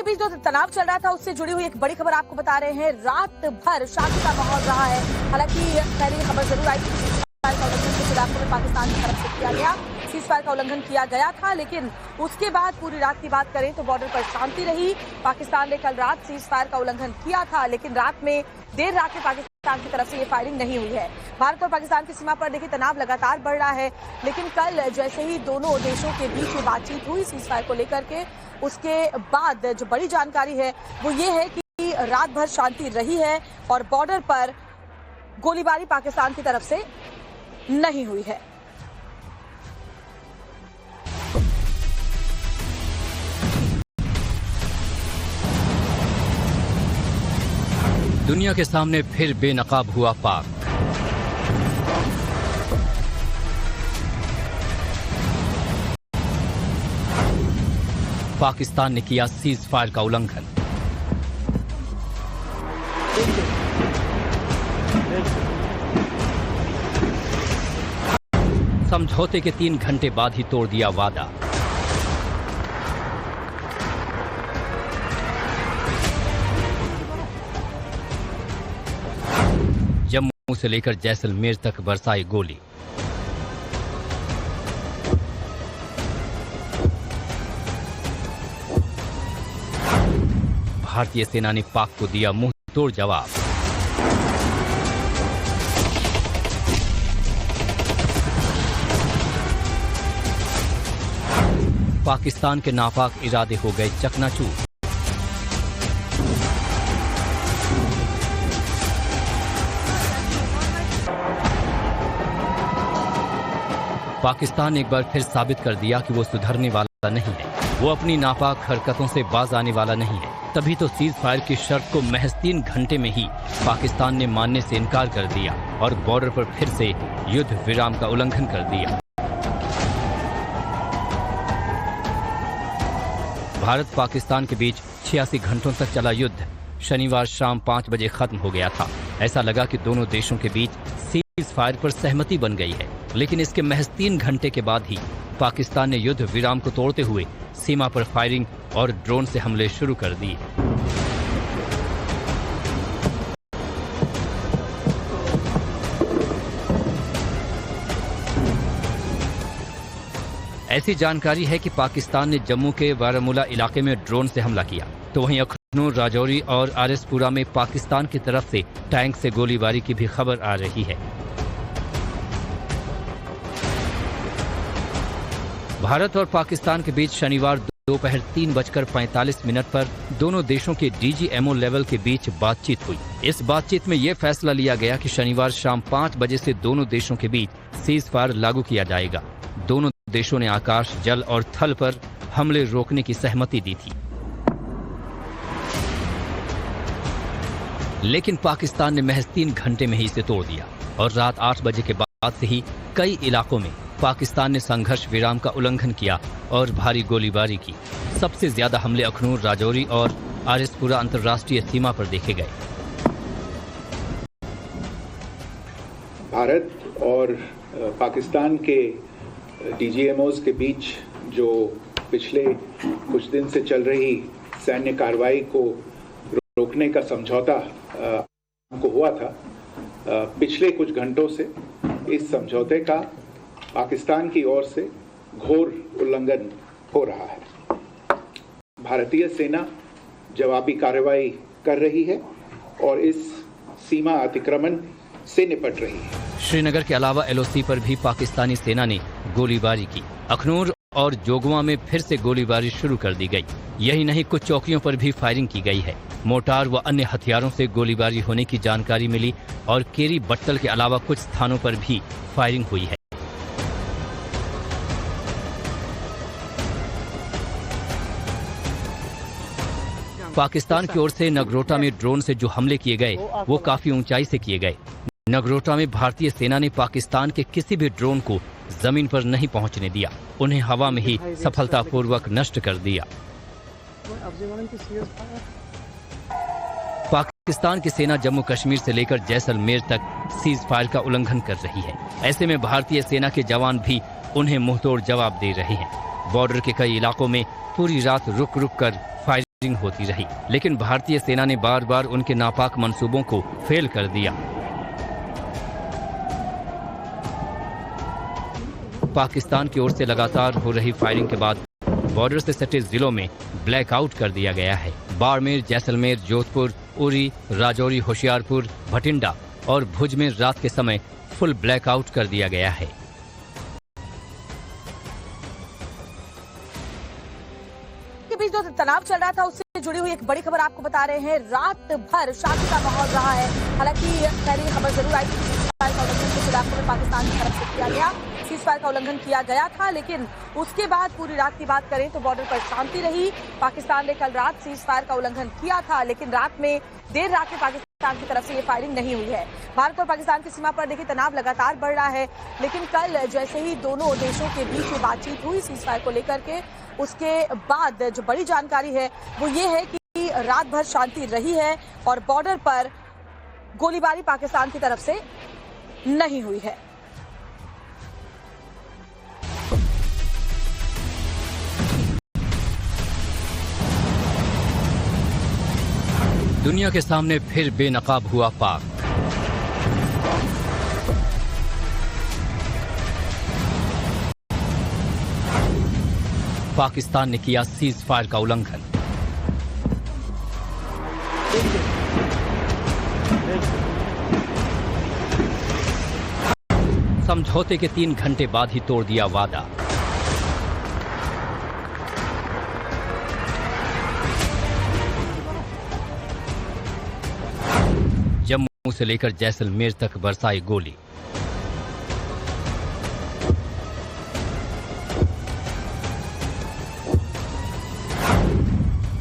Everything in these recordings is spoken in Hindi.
बीच जो तनाव चल रहा था उससे जुड़ी हुई एक बड़ी खबर आपको बता रहे हैं। रात भर शांति का माहौल रहा है। हालांकि पहले खबर जरूर आई थी कुछ इलाकों में पाकिस्तान की तरफ से किया गया सीजफायर का उल्लंघन किया गया था, लेकिन उसके बाद पूरी रात की बात करें तो बॉर्डर पर शांति रही। पाकिस्तान ने कल रात सीजफायर का उल्लंघन किया था, लेकिन देर रात में पाकिस्तान की तरफ से ये फायरिंग नहीं हुई है। भारत और पाकिस्तान की सीमा पर देखिए तनाव लगातार बढ़ रहा है, लेकिन कल जैसे ही दोनों देशों के बीच में बातचीत हुई सीजफायर को लेकर के, उसके बाद जो बड़ी जानकारी है वो ये है कि रात भर शांति रही है और बॉर्डर पर गोलीबारी पाकिस्तान की तरफ से नहीं हुई है। दुनिया के सामने फिर बेनकाब हुआ पाक। पाकिस्तान ने किया सीज फायर का उल्लंघन। समझौते के 3 घंटे बाद ही तोड़ दिया वादा। जम्मू से लेकर जैसलमेर तक बरसाई गोली। भारतीय सेना ने पाक को दिया मुंह तोड़ जवाब। पाकिस्तान के नापाक इरादे हो गए चकनाचूर। पाकिस्तान ने एक बार फिर साबित कर दिया कि वो सुधरने वाला नहीं है, वो अपनी नापाक हरकतों से बाज आने वाला नहीं है। तभी तो सीज फायर की शर्त को महज 3 घंटे में ही पाकिस्तान ने मानने से इनकार कर दिया और बॉर्डर पर फिर से युद्ध विराम का उल्लंघन कर दिया। भारत पाकिस्तान के बीच 86 घंटों तक चला युद्ध शनिवार शाम 5 बजे खत्म हो गया था। ऐसा लगा कि दोनों देशों के बीच सीज फायर पर सहमति बन गई है, लेकिन इसके महज 3 घंटे के बाद ही पाकिस्तान ने युद्ध विराम को तोड़ते हुए सीमा पर फायरिंग और ड्रोन से हमले शुरू कर दिए। ऐसी जानकारी है कि पाकिस्तान ने जम्मू के बारामूला इलाके में ड्रोन से हमला किया, तो वहीं अखनूर, राजौरी और आरएसपुरा में पाकिस्तान की तरफ से टैंक से गोलीबारी की भी खबर आ रही है। भारत और पाकिस्तान के बीच शनिवार दोपहर 3:45 पर दोनों देशों के डीजीएमओ लेवल के बीच बातचीत हुई। इस बातचीत में यह फैसला लिया गया कि शनिवार शाम 5 बजे से दोनों देशों के बीच सीज फायर लागू किया जाएगा। दोनों देशों ने आकाश, जल और थल पर हमले रोकने की सहमति दी थी, लेकिन पाकिस्तान ने महज 3 घंटे में ही इसे तोड़ दिया और रात 8 बजे के बाद से ही कई इलाकों में पाकिस्तान ने संघर्ष विराम का उल्लंघन किया और भारी गोलीबारी की। सबसे ज्यादा हमले अखनूर, राजौरी और आरएसपुरा अंतर्राष्ट्रीय सीमा पर देखे गए। भारत और पाकिस्तान के डीजीएमओज के बीच जो पिछले कुछ दिन से चल रही सैन्य कार्रवाई को रोकने का समझौता हमको हुआ था, पिछले कुछ घंटों से इस समझौते का पाकिस्तान की ओर से घोर उल्लंघन हो रहा है। भारतीय सेना जवाबी कार्रवाई कर रही है और इस सीमा अतिक्रमण से निपट रही है। श्रीनगर के अलावा एलओसी पर भी पाकिस्तानी सेना ने गोलीबारी की। अखनूर और जोगवा में फिर से गोलीबारी शुरू कर दी गई। यही नहीं, कुछ चौकियों पर भी फायरिंग की गई है। मोर्टार व अन्य हथियारों से गोलीबारी होने की जानकारी मिली और केरी बट्टल के अलावा कुछ स्थानों पर भी फायरिंग हुई है। पाकिस्तान की ओर से नगरोटा में ड्रोन से जो हमले किए गए वो काफी ऊंचाई से किए गए। नगरोटा में भारतीय सेना ने पाकिस्तान के किसी भी ड्रोन को जमीन पर नहीं पहुंचने दिया, उन्हें हवा में ही सफलतापूर्वक नष्ट कर दिया। पाकिस्तान की सेना जम्मू कश्मीर से लेकर जैसलमेर तक सीज फायर का उल्लंघन कर रही है। ऐसे में भारतीय सेना के जवान भी उन्हें मुंहतोड़ जवाब दे रहे हैं। बॉर्डर के कई इलाकों में पूरी रात रुक रुक कर फायरिंग फायरिंग होती रही, लेकिन भारतीय सेना ने बार बार उनके नापाक मंसूबों को फेल कर दिया। पाकिस्तान की ओर से लगातार हो रही फायरिंग के बाद बॉर्डर से सटे जिलों में ब्लैकआउट कर दिया गया है। बाड़मेर, जैसलमेर, जोधपुर, उरी, राजौरी, होशियारपुर, भटिंडा और भुज में रात के समय फुल ब्लैकआउट कर दिया गया है। के बीच जो तनाव चल रहा था उससे जुड़ी हुई एक बड़ी खबर आपको बता रहे हैं। रात भर शांति का माहौल रहा है। हालांकि पहले खबर जरूर आई थी सीज़फायर का उल्लंघन कुछ इलाकों में पाकिस्तान की तरफ से किया गया। सीज़फायर का उल्लंघन किया गया था, लेकिन उसके बाद पूरी रात की बात करें तो बॉर्डर पर शांति रही। पाकिस्तान ने कल रात सीज़फायर का उल्लंघन किया था, लेकिन रात में देर रात में पाकिस्तान की तरफ से ये फायरिंग नहीं हुई है। भारत और पाकिस्तान की सीमा पर देखिए तनाव लगातार बढ़ रहा है, लेकिन कल जैसे ही दोनों देशों के बीच में बातचीत हुई सीज़फायर को लेकर के, उसके बाद जो बड़ी जानकारी है वो ये है कि रात भर शांति रही है और बॉर्डर पर गोलीबारी पाकिस्तान की तरफ से नहीं हुई है। दुनिया के सामने फिर बेनकाब हुआ पाक। पाकिस्तान ने किया सीज़फायर का उल्लंघन। समझौते के 3 घंटे बाद ही तोड़ दिया वादा। जम्मू से लेकर जैसलमेर तक बरसाई गोली।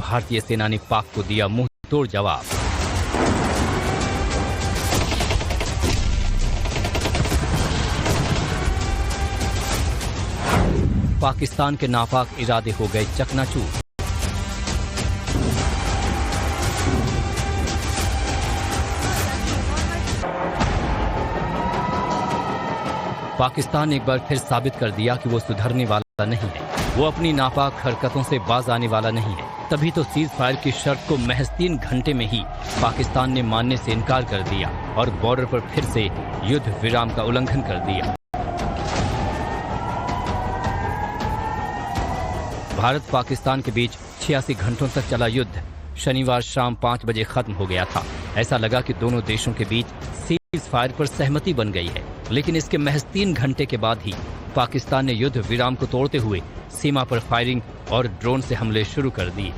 भारतीय सेना ने पाक को दिया मुंह तोड़ जवाब। पाकिस्तान के नापाक इरादे हो गए चकनाचूर। पाकिस्तान ने एक बार फिर साबित कर दिया कि वो सुधरने वाला नहीं है, वो अपनी नापाक हरकतों से बाज आने वाला नहीं है। तभी तो सीज़फायर की शर्त को महज 3 घंटे में ही पाकिस्तान ने मानने से इनकार कर दिया और बॉर्डर पर फिर से युद्ध विराम का उल्लंघन कर दिया। भारत पाकिस्तान के बीच 86 घंटों तक चला युद्ध शनिवार शाम 5 बजे खत्म हो गया था। ऐसा लगा कि दोनों देशों के बीच सीज़फायर पर सहमति बन गई है, लेकिन इसके महज 3 घंटे के बाद ही पाकिस्तान ने युद्ध विराम को तोड़ते हुए सीमा पर फायरिंग और ड्रोन से हमले शुरू कर दिए।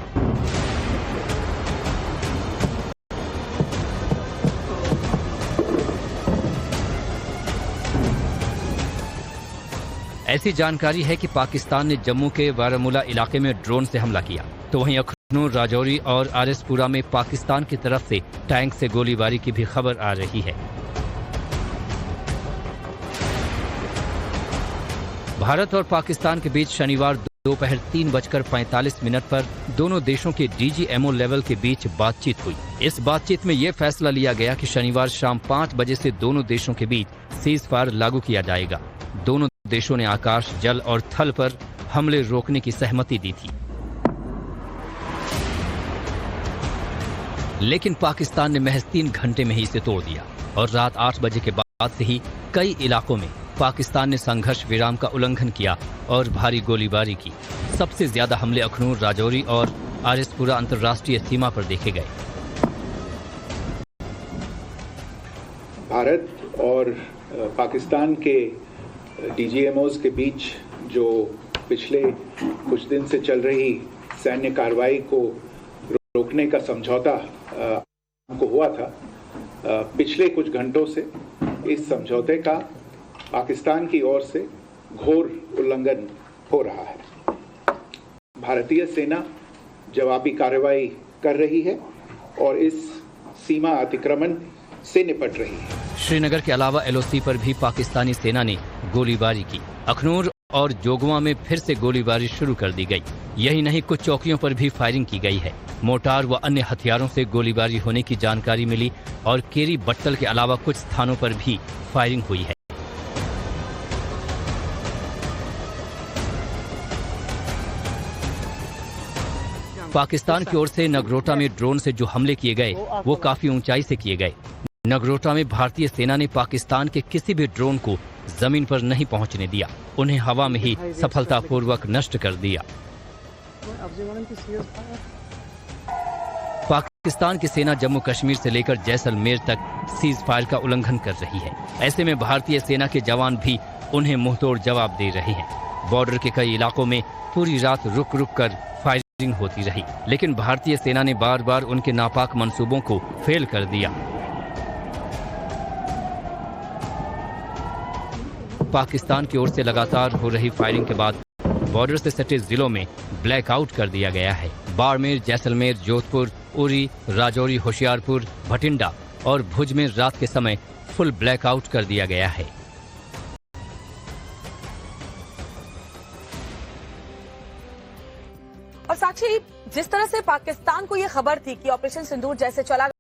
ऐसी जानकारी है कि पाकिस्तान ने जम्मू के बारामूला इलाके में ड्रोन से हमला किया, तो वहीं अखनूर, राजौरी और आरएसपुरा में पाकिस्तान की तरफ से टैंक से गोलीबारी की भी खबर आ रही है। भारत और पाकिस्तान के बीच शनिवार दोपहर 3:45 पर दोनों देशों के डीजीएमओ लेवल के बीच बातचीत हुई। इस बातचीत में यह फैसला लिया गया कि शनिवार शाम 5 बजे से दोनों देशों के बीच सीज़फायर लागू किया जाएगा। दोनों देशों ने आकाश, जल और थल पर हमले रोकने की सहमति दी थी, लेकिन पाकिस्तान ने महज 3 घंटे में ही इसे तोड़ दिया और रात 8 बजे के बाद से ही कई इलाकों में पाकिस्तान ने संघर्ष विराम का उल्लंघन किया और भारी गोलीबारी की। सबसे ज्यादा हमले अखनूर, राजौरी और आरएसपुरा अंतर्राष्ट्रीय सीमा पर देखे गए। भारत और पाकिस्तान के डीजीएमओज के बीच जो पिछले कुछ दिन से चल रही सैन्य कार्रवाई को रोकने का समझौता को हुआ था, पिछले कुछ घंटों से इस समझौते का पाकिस्तान की ओर से घोर उल्लंघन हो रहा है। भारतीय सेना जवाबी कार्रवाई कर रही है और इस सीमा अतिक्रमण से निपट रही है। श्रीनगर के अलावा एलओसी पर भी पाकिस्तानी सेना ने गोलीबारी की। अखनूर और जोगवा में फिर से गोलीबारी शुरू कर दी गई। यही नहीं, कुछ चौकियों पर भी फायरिंग की गई है। मोर्टार व अन्य हथियारों से गोलीबारी होने की जानकारी मिली और केरी बट्टल के अलावा कुछ स्थानों पर भी फायरिंग हुई है। पाकिस्तान की ओर से नगरोटा में ड्रोन से जो हमले किए गए वो काफी ऊंचाई से किए गए। नगरोटा में भारतीय सेना ने पाकिस्तान के किसी भी ड्रोन को जमीन पर नहीं पहुंचने दिया, उन्हें हवा में ही सफलतापूर्वक नष्ट कर दिया। पाकिस्तान की सेना जम्मू कश्मीर से लेकर जैसलमेर तक सीज फायर का उल्लंघन कर रही है। ऐसे में भारतीय सेना के जवान भी उन्हें मुंहतोड़ जवाब दे रहे हैं। बॉर्डर के कई इलाकों में पूरी रात रुक रुक कर फायरिंग होती रही, लेकिन भारतीय सेना ने बार बार उनके नापाक मंसूबों को फेल कर दिया। पाकिस्तान की ओर से लगातार हो रही फायरिंग के बाद बॉर्डर से सटे जिलों में ब्लैकआउट कर दिया गया है। बाड़मेर, जैसलमेर, जोधपुर, उरी, राजौरी, होशियारपुर, भटिंडा और भुज में रात के समय फुल ब्लैकआउट कर दिया गया है। और साक्षी, जिस तरह से पाकिस्तान को यह खबर थी कि ऑपरेशन सिंदूर जैसे चला